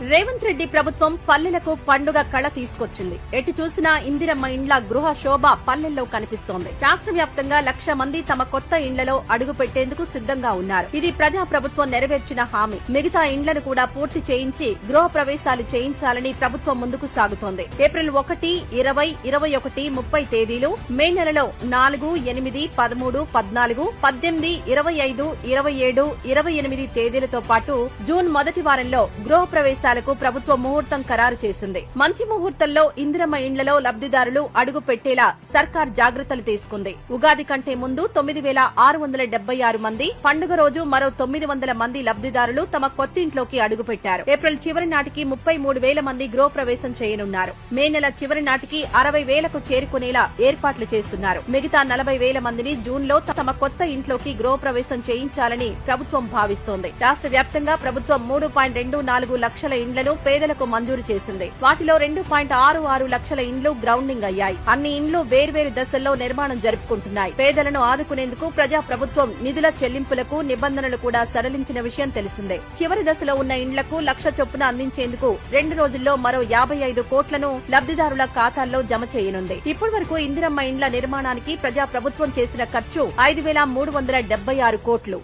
రేవంత్ రెడ్డి ప్రభుత్వం పల్లెలకు పండుగ కళ తీసుకొచ్చింది. ఎటు చూసినా ఇందిరమ్మ ఇండ్ల గృహ శోభ పల్లెల్లో కనిపిస్తోంది. రాష్ట్ర వ్యాప్తంగా 1,00,000 మంది తమ కొత్త ఇండ్లలో అడుగు పెట్టేందుకు సిద్ధంగా ఉన్నారు. ఇది ప్రజా ప్రభుత్వం నెరవేర్చిన హామీ. మిగతా ఇండ్లను కూడా పూర్తి చేయించి గృహ ప్రవేశాలు చేయించాలని ప్రభుత్వం ముందుకు సాగుతోంది. ఏప్రిల్ 1, 20, 21, 30 తేదీలు, మే నెలలో 4, 8, 13, 14, 18, 25, 27, 28 తేదీలతో పాటు జూన్ మొదటి వారంలో గృహ ప్రవేశాలకు ప్రభుత్వం ముహూర్తం ఖరారు చేసింది. మంచి ముహూర్తంలో ఇందిరమ్మ ఇండ్లలో లబ్దిదారులు అడుగు పెట్టేలా సర్కార్ జాగ్రత్తలు తీసుకుంది. ఉగాది కంటే ముందు 9,676 మంది, పండుగ రోజు మరో 900 మంది లబ్దిదారులు తమ కొత్తింట్లోకి అడుగుపెట్టారు. ఏప్రిల్ చివరి నాటికి 33,000 మంది గృహప్రవేశం చేయనున్నారు. మే నెల చివరి నాటికి 60,000కు చేరుకునేలా ఏర్పాట్లు చేస్తున్నారు. మిగతా 40,000 మందిని జూన్ లో తమ కొత్త ఇంట్లోకి గృహప్రవేశం చేయించాలని ప్రభుత్వం భావిస్తోంది. రాష్ట్ర వ్యాప్తంగా ప్రభుత్వం 3.24 లక్షల ఇండ్లను పేదలకు మంజూరు చేసింది. వాటిలో 2.66 లక్షల ఇండ్లు గ్రౌండింగ్ అయ్యాయి. అన్ని ఇండ్లు వేర్వేరు దశల్లో నిర్మాణం జరుపుకుంటున్నాయి. పేదలను ఆదుకునేందుకు ప్రజా ప్రభుత్వం నిధుల చెల్లింపులకు నిబంధనలు కూడా సడలించిన విషయం తెలిసిందే. చివరి దశలో ఉన్న ఇండ్లకు 1,00,000 చొప్పున అందించేందుకు 2 రోజుల్లో మరో 55 కోట్లను లబ్దిదారుల ఖాతాల్లో జమ చేయనుంది. ఇప్పటి వరకు ఇందిరమ్మ ఇండ్ల నిర్మాణానికి ప్రజా ప్రభుత్వం చేసిన ఖర్చు 5,376 కోట్లు.